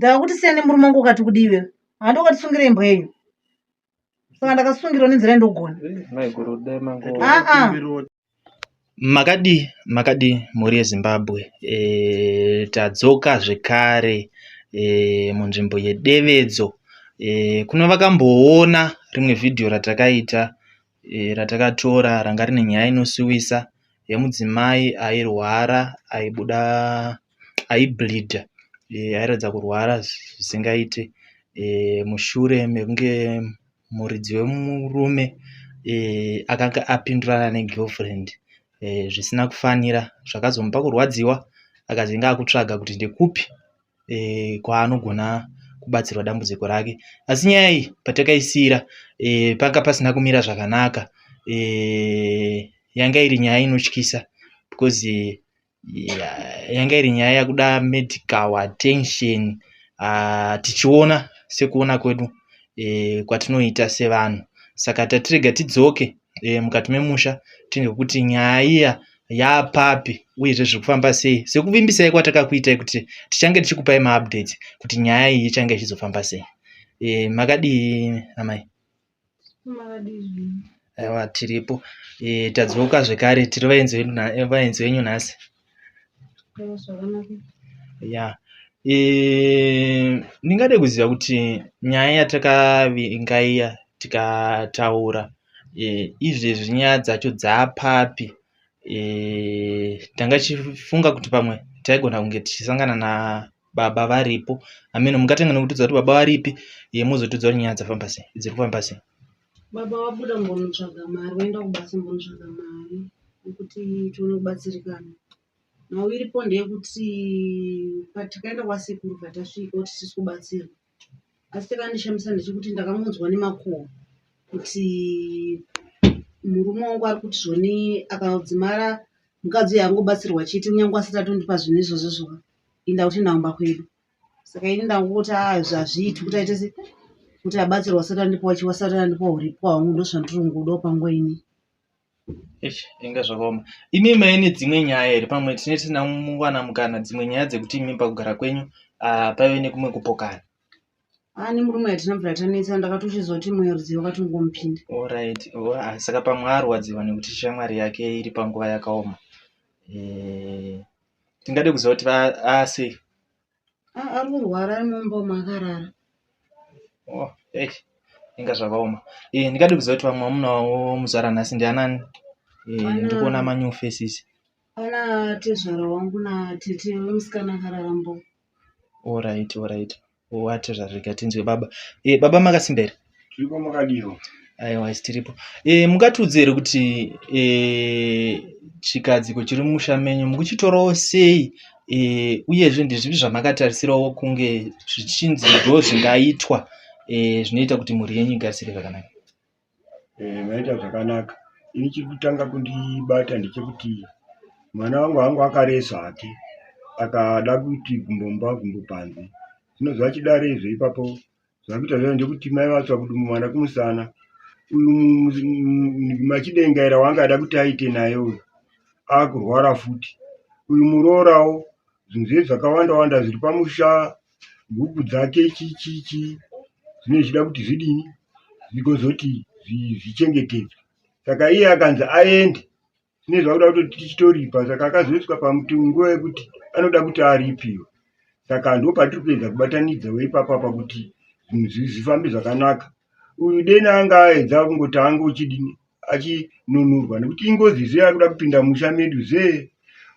ndakuti siyane murume wangu ukati kudiwe hando ukatisungire imbwa yenyu saka ndakasungirwa nenzira ndogona makadi mhuri yeZimbabwe tadzoka zvekare munzvimbo yedevedzo kuno vakamboona rimwe vhidhiyo ratakaita ratakatora ranga rine nyaya inosiwisa yemudzimai airwara aibleedha airatidza kurwara zvisingaite mushure mekunge muridzi wemurume akanga apindurana negirlfriend zvisina kufanira zvakazomupa kurwadziwa akazinga akutsvaga kuti ndekupi kwaanogona kubatsirwa dambudziko rake. Asi nyaya iyi patakaisira panga pasina kumira zvakanaka. Yanga iri nyaya inotyisa because yanga iri nyaya yakuda medical attention tichiona sekuona kwedu kwatinoita sevanhu. Saka tatirega tidzoke mukati memusha tinge nyaya iya yapapi uyezve zviri kufamba sei, sekuvimbisai kwatakakuitai kuti tichange tichikupai maupdates kuti nyaya iyi ichange ichizofamba sei. Makadii amai? Aiwa, tiripo tadzoka zvekare, tiri vaenzi venyu nhasi. Ya ndingade kuziva kuti nyaya yatakavinga iya tikataura izvezvi nyaya dzacho dzapapi. Tanga chifunga kuti pamwe taigona kunge tichisangana nababa varipo. Ameno mungatanga nokutudza kuti baba varipi muzotudza kuti nyaya dzafamba sei, dziri kufamba sei. Baba wabuda mbonotsvaga mari, waenda kubasa mbonotsvaga mari yekuti tione kubatsirikana. Nhau iripo ndeyekuti patakaenda kwasekuru patasvika kuti tisi kubatsirwa, asi takandishamisa ndechekuti ndakamunzwa nemakoho kuti murume wangu ari kuti zvoni akadzimara mukadzi yangobatsirwa chete kunyange asati atondipa zvinhu izvozvo inda kuti naumba kwedu. Saka ini ndangoti hazviiti kuti aite kuti abatsirwa asati andipawo chiwa asati andipawo uripo hwangu ndozvandiri kungodawo panguva ini. Inga zvakaoma. Imi maine dzimwe nyaya here pamwe tisina muwana mukana dzimwe nyaya dzekuti imi pakugara kwenyu paive nekumwe kupokana? Ani murume yatina mvura yatanetsa ndakatochizoti mwe rudzivo katungomupinda. Alright. Saka pamwe arwadziwa nekuti shamwari yake iri panguva yakaoma. Tingade kuziva kuti asei? Ari kurwara ari mumba makarara. Inga zvakaoma. Ndingade kuziva kuti vamwe vamunawo muzara nhasi ndianani? Ndikuona manyu faces. Ana tezvara wangu natete wemusikana akarara mbo. Alright. Tezvara rega tinzwe baba. Baba makasimba here? Tiripo makadiwo. Aiwa, tiripo. Mungatiudze here kuti chigadziko chiri mumusha menyu mukuchitorawo sei, uyezve ndezvipi zvamakatarisirawo kunge zvichinzi ndo zvingaitwa zvinoita kuti mhuri yenyu igarisire zvakanaka? Maita zvakanaka. Ini chiri kutanga kundibata ndechekuti mwana wangu hangu akareza hake akada kuti gumbomba gumbo panze. Zvino zvachidarezvo ipapo zvakuita zvino ndekuti mai vatsva kudumbu mwana kumusana uyu machidengaira wanga ada kuti aite naye uyu akurwara futi. Uyu murorawo zvinhu zvakawanda wanda zviri pamusha, huku dzake chichichi zvine zvida kuti zvidini zvikozoti zvichengetedzwe. Saka iye akanzi aende zvine zvakuda kuti tichitoripa, saka akazoiswa pamuti nguva yekuti anoda kuti aripiwe. Saka ndo patiri kuedza kubatanidza weipapa kuti zvinhu zvifambe zvakanaka. Uyu dena anga aedza kungoti ange uchidini achinunurwa nekuti ingozi zve akuda kupinda musha medu zve.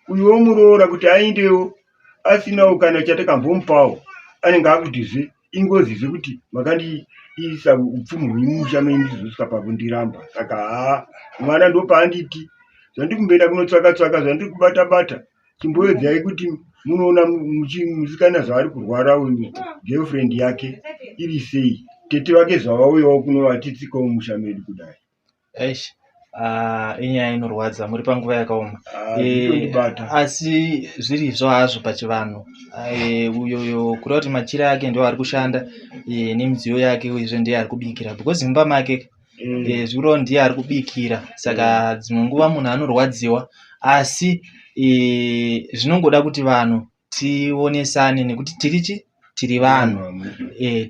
Uyu womuroora kuti aendewo asinawo kana chatakambomupawo anenge akuti zve ingozi zvekuti makandiisa upfumi hwemusha menyu ndizosvika pakundiramba. Saka mwana ndo paanditi zvandiri kumboenda kunotsvaka zvandiri kubata chimboedzai kuti munoona musikana zvaari kurwara uyu girlfriend yake iri sei, tete wake zvavauyawo kunovatitsikawo musha medu kudai. Inyaya inorwadza, muri panguva yakaoma. Asi zvirizvo hazvo pachivanhu. Uyoyo kureva kuti machira yake ndio ari kushanda nemidziyo yake uyezve ndiye ari kubikira because mumba make zviro ndiye ari kubikira. Saka dzimwe nguva munhu anorwadziwa, asi zvinongoda kuti vanhu tionesane nekuti tirichi tiri vanhu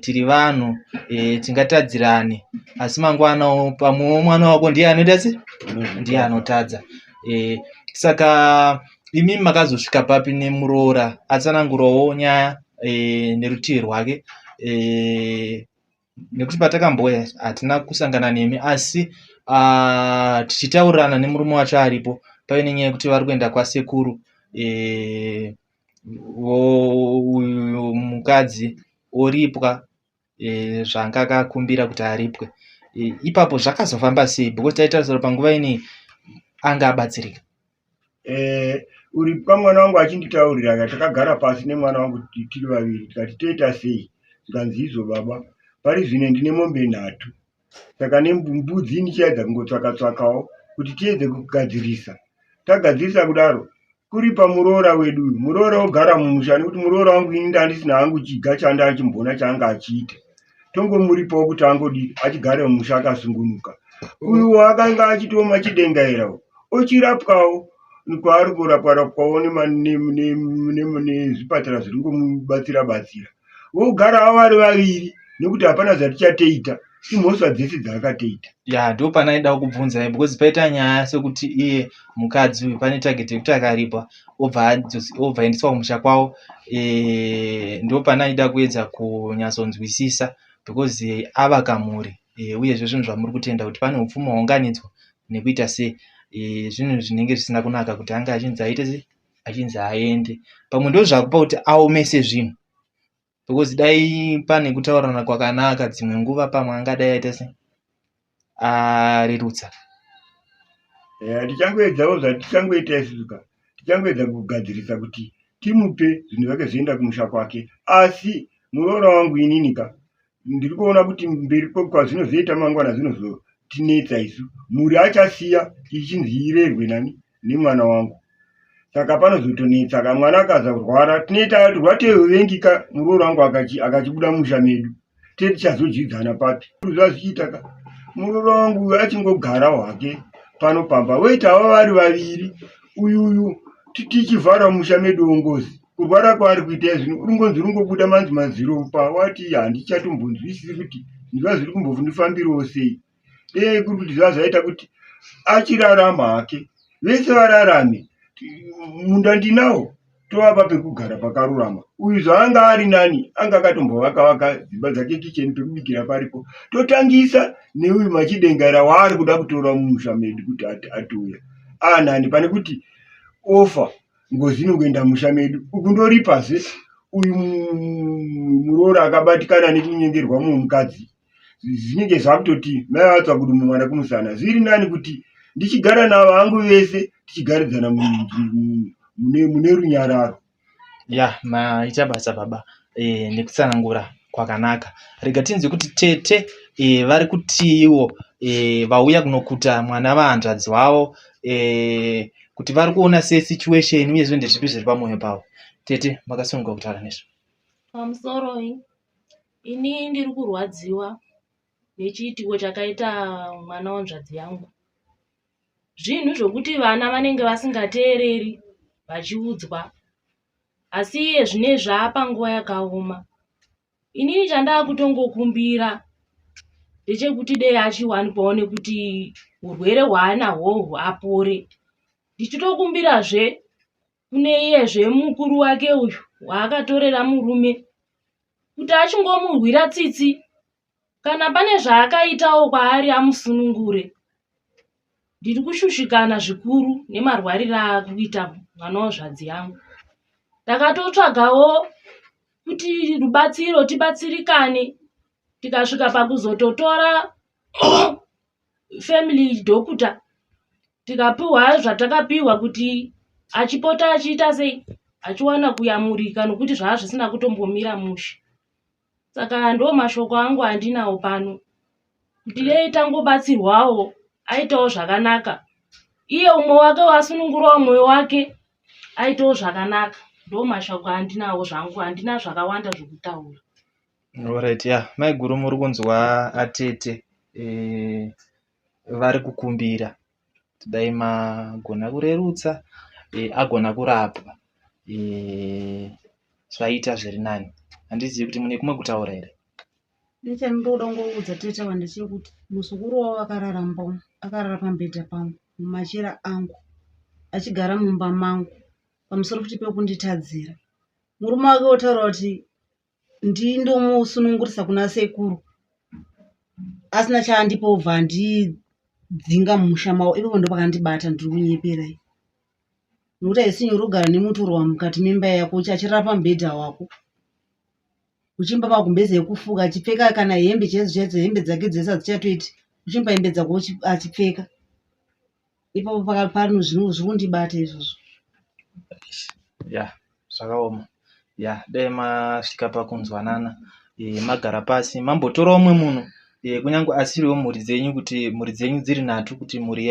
tiri vanhu tingatadzirane, asi mangwana pamwewo mwana wako ndiye anoita se ndiye anotadza. Saka imi makazosvika papi nemuroora, atsanangurawo nyaya nerutivi rwake, nekuti patakambouya hatina kusangana nemi, asi tichitaurirana nemurume wacho aripo, paive nenyaya yekuti vari kuenda kwasekuru, uyu mukadzi oripwa zvanga akakumbira kuti aripwe. Ipapo zvakazofamba sei? Because taitarisira panguva inei anga abatsirika. Uripwa mwana wangu achinditaurira, takagara pasi nemwana wangu tiri vaviri, tikati toita sei? Tikanzi izvo baba, pari zvino ndine mombe 3, saka nembudzi ndichaedza kungotsvaka-tsvakawo kuti tiedze kugadzirisa. Tagadzirisa kudaro, kuri pamuroora wedu uyu, muroora ogara mumusha, nekuti muroora wangu ini ndandisina hangu chiga chandachimbona chaanga achiita. Tongomuripawo kuti angodi achigara mumusha akasungunuka. Uyu akanga achitoma chidengaira ochirapwawo, kwaari kurapwa-rapwawo nezvipatara zviri kungomubatsira-batsira. Vogara vari vaviri nekuti hapana zvatichateita, imhosva dzese dzaakatoita. Ndo pana aida kubvunza, because paita nyaya sekuti iye mukadzi uyu pane tageti yekuti akaripwa obva endeswa kumusha kwavo. Ndo pana aida kuedza kunyatsonzwisisa, because avaka mhuri, uyezve zvinhu zvamuri kutenda kuti pane upfumi hwaunganidzwa nekuita sei. Zvinhu zvinenge zvisina kunaka kuti anga achinzi aite sei, achinzi aende. Pamwe ndo zvakupa kuti aomese zvinhu, because dai pane kutaurirana kwakanaka, dzimwe nguva pamwe angadai aita sei, arerutsa. Tichangoedzawo zvatichangoita isuka, tichangoedza kugadzirisa kuti timupe zvinhu zvake zvienda kumusha kwake. Asi muroora wangu ininika ndiri kuona kuti mberi kwazvinozoita mangwana zvinozotinetsa isu. Mhuri achasiya ichinzi irerwe nani nemwana wangu, saka panozotonetsa. Ka mwana akazarwara tinoita rwatevengika, muroora wangu akachibuda musha medu, tichazodyidzana papi? Zvazichiita muroora wangu achingogara hwake pano pamba, weitawo vari vaviri, uyuyu tichivhara musha medu ongozi. Kurwara kwaari kuita zvino uringonzi rungobuda manzi maziropa, wati handichatombonzwisisi kuti ndizva zviri kumbondifambirawo sei. Kuri kuti zvaita kuti achirarama hake, vese vararame, munda ndinawo, tovapa pekugara pakarurama. Uyu zvaanga ari nani, anga akatombovaka dzimba dzake kicheni, pekubikira paripo. Totangisa neuyu machidengaira waari kuda kutora mumusha medu kuti atouya. Nani pane kuti ofa ngozi inongoenda musha medu, ukundoripazve uyu muroora akabatikana nekunyengerwa mumukadzi. Zvinenge zvakutoti mai vatsva kuti mumwana kumusana. Zviri nani kuti ndichigara navo hangu vese tichigaridzana mune runyararo. Maita basa baba, nekutsanangura kwakanaka. Rega tinzwe kuti tete vari kutiwo vauya kunokuta mwana vahanzvadzi wavo, kuti vari kuona sei situation, uyezve ndezvipi zviri pamwoyo pavo. Tete, makasununguka kutaura nezvo. Pamusoro ini ndiri kurwadziwa nechiitiko chakaita mwana wanzvadzi yangu. Zvinhu zvokuti vana vanenge vasingateereri vachiudzwa, asi iye zvine zvaapa nguva yakaoma. Inini chandaa kutongokumbira ndechekuti dei achiwanikwawo nekuti urwere hwaanahwo apore. Ndichitokumbirazve kune iyezve mukuru wake uyu waakatorera murume kuti achingomurwira tsitsi, kana pane zvaakaitawo kwaari amusunungure. Ndiri kushushikana zvikuru nemarwariro akuita mwana wazvadzi yangu. Ndakatotsvagawo kuti rubatsiro tibatsirikane, tikasvika pakuzototora family doctor, tikapiwa zvatakapiwa kuti achipota achiita sei, achiwana kuyamurika nokuti zvaa zvisina kutombomira mushe. Saka ndo mashoko angu andinawo pano, kuti dei tangobatsirwawo aitawo zvakanaka. Iye umwe wake wasunungurawo mwoyo wake aitawo zvakanaka. Ndo mashoko andinawo zvangu, handina zvakawanda zvokutaura. Alright, maiguru muri kunzwa atete vari kukumbira dai magona kurerutsa, agona kurapwa, zvaita zviri nani. handizivi kuti mune kumwe kutaura here. Nechandinoda kungoudza tete wandechekuti muzukuru wavo akarara pambedha pangu mumachira angu achigara mumba mangu pamusoro kuti pekunditadzira. Murume wake otaura kuti ndindomusunungurisa kuna sekuru asina chaandipa ubva andidzinga mumusha mavo. Ipapo ndo pakandibata ndiri kunyeperai nokuti haisi nyore kugara nemutorwa mukati memba yako uchachirara pambedha wako uchimba magumbezi ekufuka achipfeka kana hembe chaidzo hembe dzake dzese hadzichatoiti uchimba hembe dzako achipfeka. Ipapo pano zvino zvirikundibata izvozvo. Ya zvakaoma. Ya dai masvika pakunzwanana magara pasi mambotorawo umwe munhu kunyange asiriwo mhuri dzenyu kuti mhuri dzenyu dziri nhatu kuti mhuri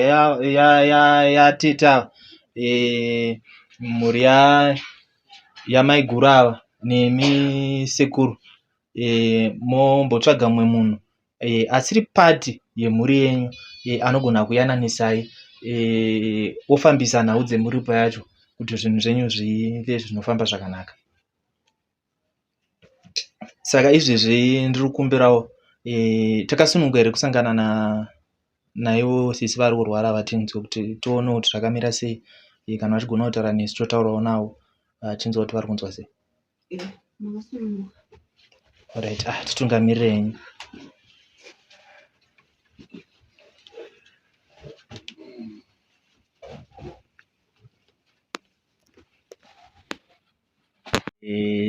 yateta mhuri yamaiguru ava nemi sekuru mombotsvaga mumwe munhu asiri pati yemhuri yenyu anogona kuyananisai ofambisa nhau dzemuripo yacho kuti zvinhu zvenyu zvive zvinofamba zvakanaka. Saka izvezvi ndiri kukumbirawo takasununguka here kusangana naivo sisi vari kurwara vatinzwe kuti tionewo kuti zvakamira sei kana vachigona kutaura nesu totaurawo navo tinzwa kuti vari kunzwa sei. Alright, titungamirire henyu.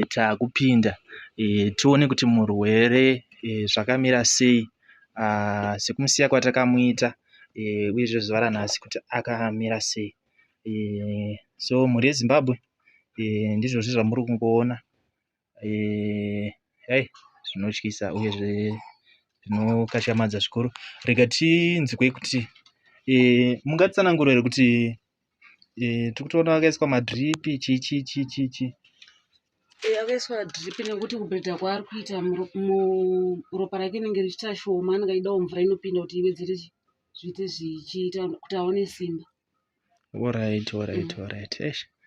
Takupinda tione kuti murwere zvakamira sei sekumusiya kwatakamuita uyezve zuva ranhasi kuti akamira sei. So mhuri yeZimbabwe ndizvozvo zvamuri kungoona. Zvinotyisa uyezve zvinokatyamadza zvikuru. Rega tinzwei kuti mungatsanangura kuti tikutoona vakaiswa madhiripi chichi akaiswa dhiripi nekuti kubhedha kwaari kuita ropa rake rinenge richiita shoma anenge aidawo mvura inopinda kuti iwedzere zviite zvichiita kuti aone simba. Alright.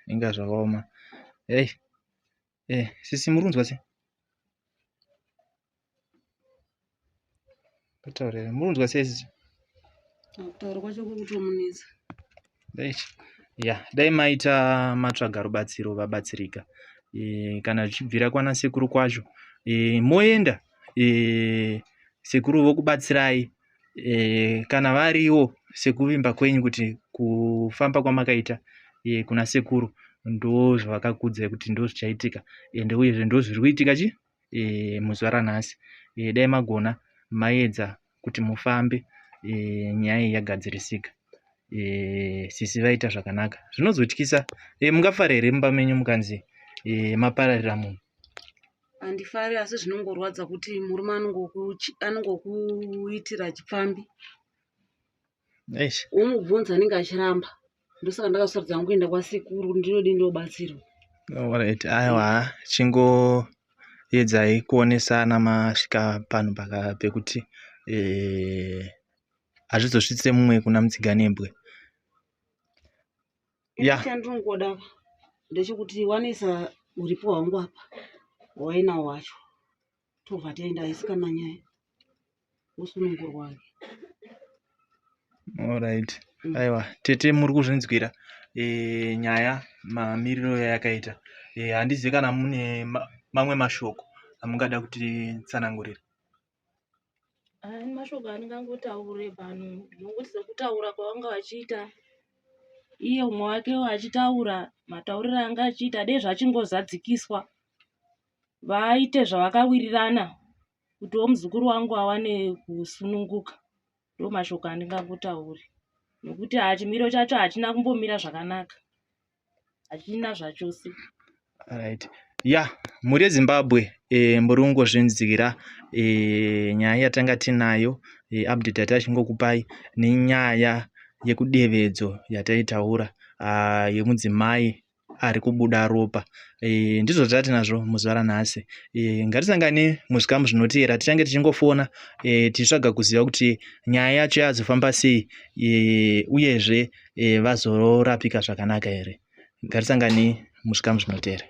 Inga zvakaoma. Sisi muri kunzwa sei? Kutaurira muri kunzwa sei sisi? Kutaura kwacho kuri kutomunetsa. Dai maita matsvaga rubatsiro vabatsirika. Kana zvichibvira kwana sekuru kwacho moenda sekuru vokubatsirai kana variwo sekuvimba kwenyu kuti kufamba kwamakaita kuna sekuru ndo zvavakakudzai kuti ndo zvichaitika ende uyezve ndo zviri kuitika muzuva ranhasi. Dai magona maedza kuti mufambe nyaya iyi yagadzirisika. Sisi vaita zvakanaka. Zvinozotyisa mungafara here mumba menyu mukanzi mapararira munhu? Handifari asi zvinongorwadza kuti murume anongokuitira chipfambi womubvunza anenge achiramba. Ndosaka ndakasarudza yangu kuenda kwasekuru ndinodi ndobatsirwa. Alright, aiwa chingoedzai kuonesana masvika panhu pekuti hazvizosvitse mumwe kuna mutsiganembwe. Chandinongoda ndechekuti wanisa uripo hwangu apa hwainawo wacho tobva taenda haisi kana nyaya wosunungurwa wake. Alright. Aiwa tete muri kuzvinzwira nyaya mamiriro yakaita. Handizivi kana mune mamwe mashoko amungada kuti tsanangurira. Mashoko andingangotaure pano nokuti sekutaura kwavanga vachiita iye umwe wake achitaura matauriro anga achiita dei zvachingozadzikiswa vaite zvavakawirirana kutiwo muzukuru wangu awane kusununguka. Ndo mashoko andingangotauri nokuti chimiro chacho hachina kumbomira zvakanaka, hachina zvachose. Alright. Mhuri yeZimbabwe muri kungozvinzwira nyaya yatanga tinayo update yatachingokupai nenyaya yekudevedzo yataitaura yemudzimai ari kubuda ropa. Ndizvo zvatinazvo muzuva ranhasi. Ngatisangane muzvikamu zvinoteera tichange tichingofona tichitsvaga kuziva kuti nyaya yacho yazofamba sei uyezve vazorapika zvakanaka here. Ngatisangane muzvikamu zvinoteera.